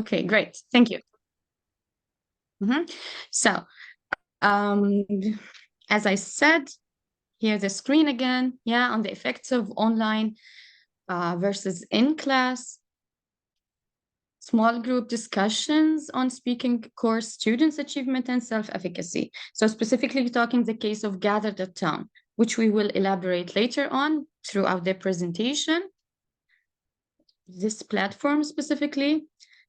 Okay, great. Thank you. So, as I said, here the screen again, yeah, on the effects of online versus in-class. Small group discussions on speaking course students' achievement and self-efficacy. So specifically talking the case of Gather.Town, which we will elaborate later on throughout the presentation. This platform specifically,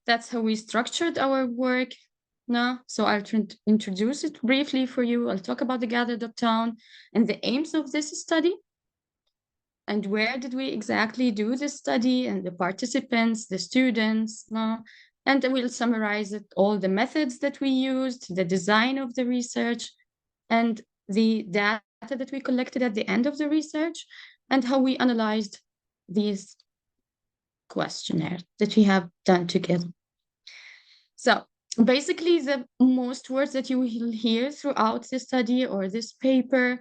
that's how we structured our work. Now, so I'll introduce it briefly for you. I'll talk about the Gather.Town and the aims of this study. And where did we exactly do this study, and the participants, the students, and we'll summarize it, all the methods that we used, the design of the research, and the data that we collected at the end of the research, and how we analyzed these questionnaires that we have done together. So basically, the most words that you will hear throughout the study or this paper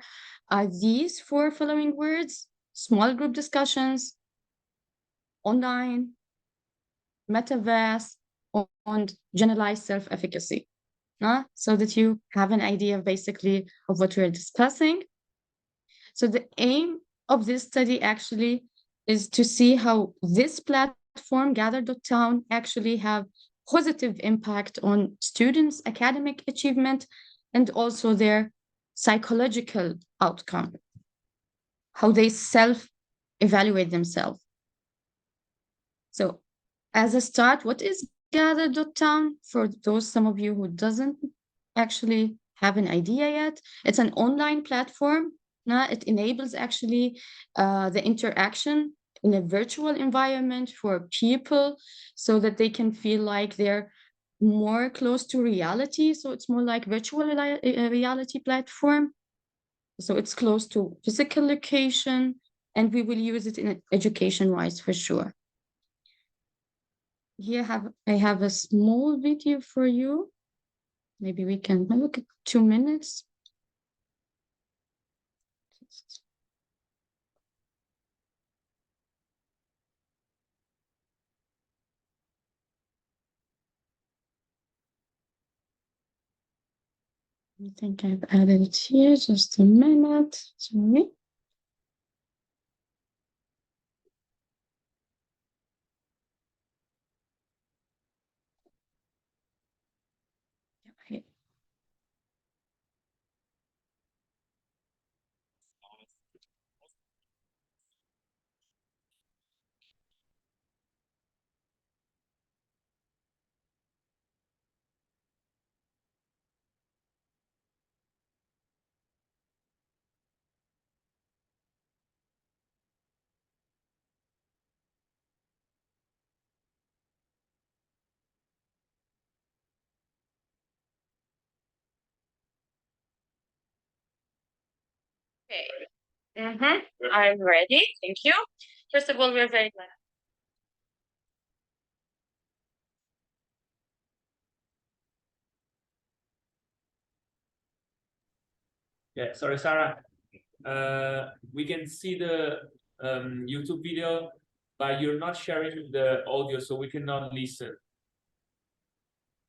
are these four following words: small group discussions, online, metaverse, and generalized self-efficacy, so that you have an idea basically of what we're discussing. So the aim of this study actually is to see how this platform, Gather.Town, actually have positive impact on students' academic achievement and also their psychological outcome, how they self-evaluate themselves. So as a start, what is Gather.Town? For some of you who doesn't actually have an idea yet, it's an online platform. It enables actually the interaction in a virtual environment for people so that they can feel like they're more close to reality. So it's more like virtual reality platform. So it's close to physical location, and we will use it in education-wise for sure. Here I have a small video for you. Maybe we can look at 2 minutes. I think I've added it here, just a minute, sorry. Okay. I'm ready. Thank you. First of all, we're very glad. Yeah, sorry, Sarah. We can see the YouTube video, but you're not sharing the audio, so we cannot listen.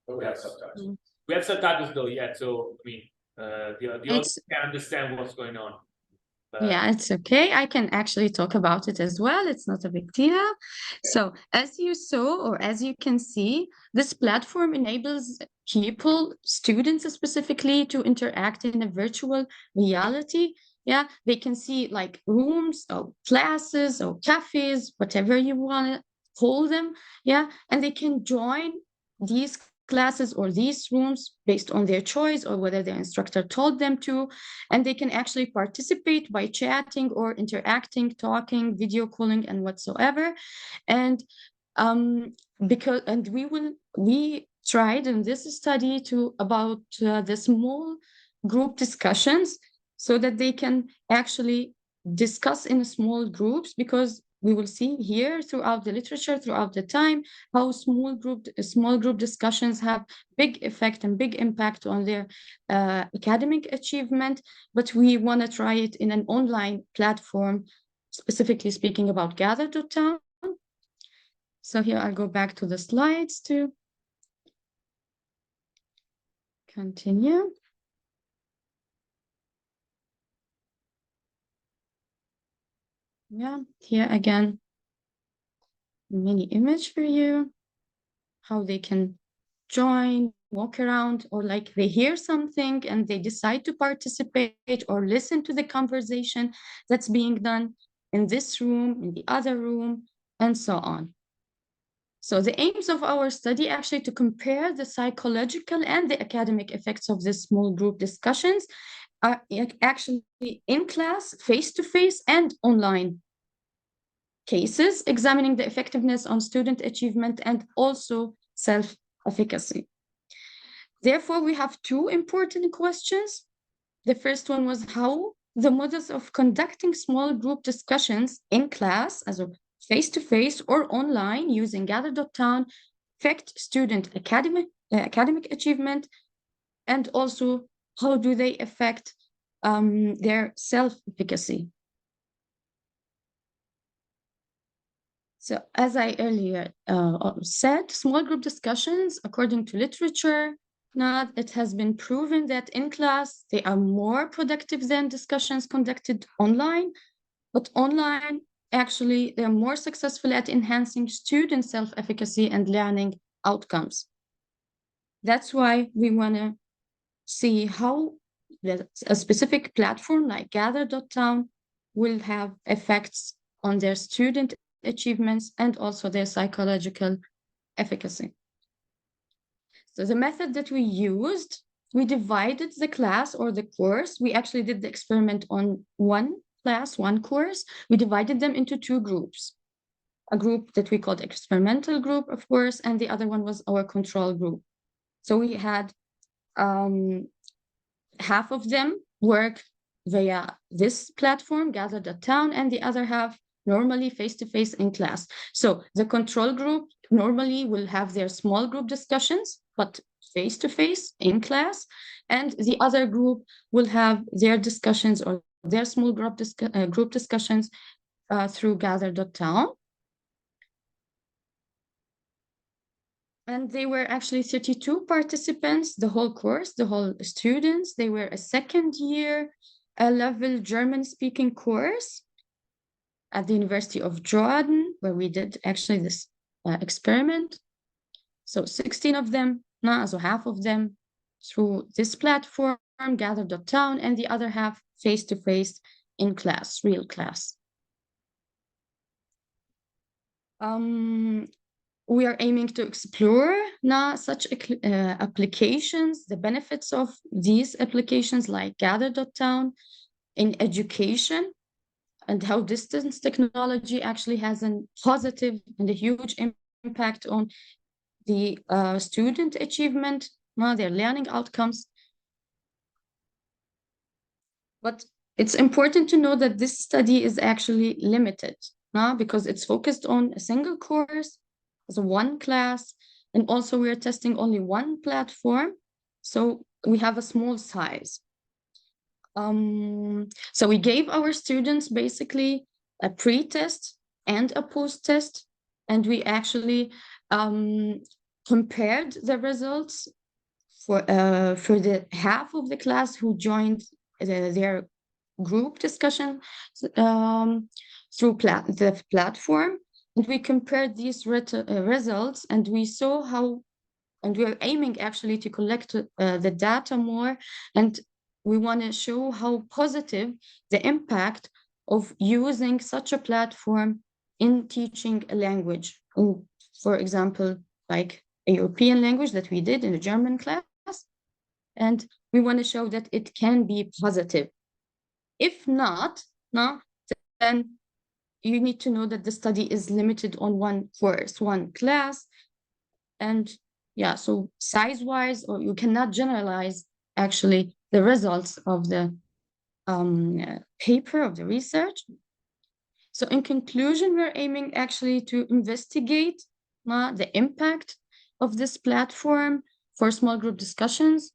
But we have subtitles. We have subtitles though, yeah. So I mean, the audience can understand what's going on. Yeah, it's okay. I can actually talk about it as well. It's not a big deal. So as you saw, or as you can see, this platform enables people, students specifically, to interact in a virtual reality. Yeah, they can see like rooms or classes or cafes, whatever you want to call them. Yeah, and they can join these classes or these rooms based on their choice or whether their instructor told them to, and they can actually participate by chatting or interacting, talking, video calling, and whatsoever. And we tried in this study to about the small group discussions so that they can actually discuss in small groups, because we will see here throughout the literature, throughout the time, how small group discussions have big effect and big impact on their academic achievement. But we want to try it in an online platform, specifically speaking about Gather.Town. So here I'll go back to the slides too. Continue. Yeah, here again, mini image for you, how they can join, walk around, or like they hear something and they decide to participate or listen to the conversation that's being done in this room, in the other room, and so on. So the aims of our study actually to compare the psychological and the academic effects of this small group discussions are actually in class, face-to-face, and online cases, examining the effectiveness on student achievement and also self-efficacy. Therefore, we have two important questions. The first one was how the models of conducting small group discussions in class, as a face-to-face or online using Gather.Town, affect student academic achievement, and also how do they affect their self-efficacy. So as I earlier said, small group discussions, according to literature, it has been proven that in class, they are more productive than discussions conducted online, but online, actually, they're more successful at enhancing student self-efficacy and learning outcomes. That's why we want to see how a specific platform like Gather.Town will have effects on their student achievements and also their psychological efficacy. So the method that we used, we divided the class or the course. We actually did the experiment on one class, one course. We divided them into two groups. A group that we called experimental group, of course, and the other one was our control group. So we had half of them work via this platform, Gather.Town, and the other half normally face-to-face in class. So the control group normally will have their small group discussions, but face-to-face in class, and the other group will have their discussions or their small group discussions through Gather.Town. And they were actually 32 participants, the whole course, the whole students. They were a second year level German-speaking course at the University of Jordan, where we did actually this experiment. So 16 of them, so half of them through this platform, Gather.Town, and the other half face-to-face in class, real class. We are aiming to explore such applications, the benefits of these applications like Gather.Town in education, and how distance technology actually has a positive and a huge impact on the student achievement, their learning outcomes. But it's important to know that this study is actually limited, because it's focused on a single course, as one class, and also we're testing only one platform, so we have a small size. So we gave our students basically a pre-test and a post-test, and we actually compared the results for the half of the class who joined their group discussion through the platform. And we compared these results, and we saw how, and we are aiming actually to collect the data more, and we want to show how positive the impact of using such a platform in teaching a language. For example, like a European language that we did in a German class, and we want to show that it can be positive. If not, then you need to know that the study is limited on one course, one class, and yeah, so size-wise, or you cannot generalize actually the results of the paper, of the research. So in conclusion, we're aiming actually to investigate the impact of this platform for small group discussions.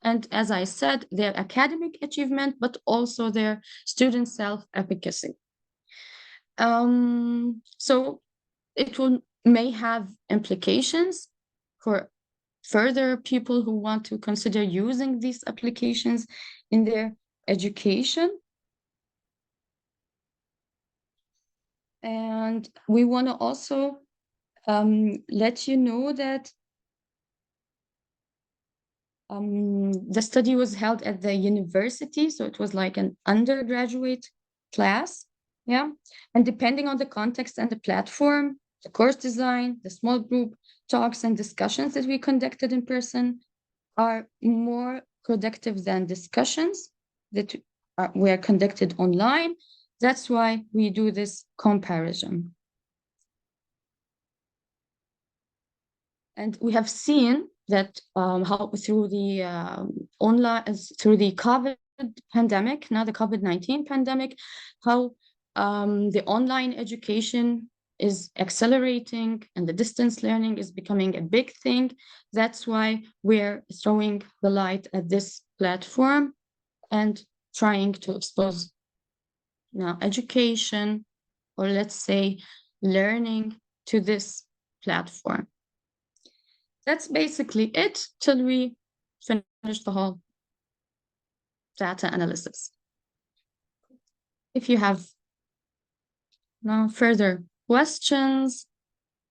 And as I said, their academic achievement, but also their student self-efficacy. So it may have implications for further people who want to consider using these applications in their education. And we want to also let you know that the study was held at the university, so it was like an undergraduate class, yeah. And depending on the context and the platform, the course design, the small group talks and discussions that we conducted in person are more productive than discussions that were conducted online. That's why we do this comparison. And we have seen that how through the online, through the COVID pandemic, now the COVID-19 pandemic, how the online education is accelerating and the distance learning is becoming a big thing. That's why we're throwing the light at this platform and trying to expose now education, or let's say learning, to this platform. That's basically it till we finish the whole data analysis. If you have no further questions,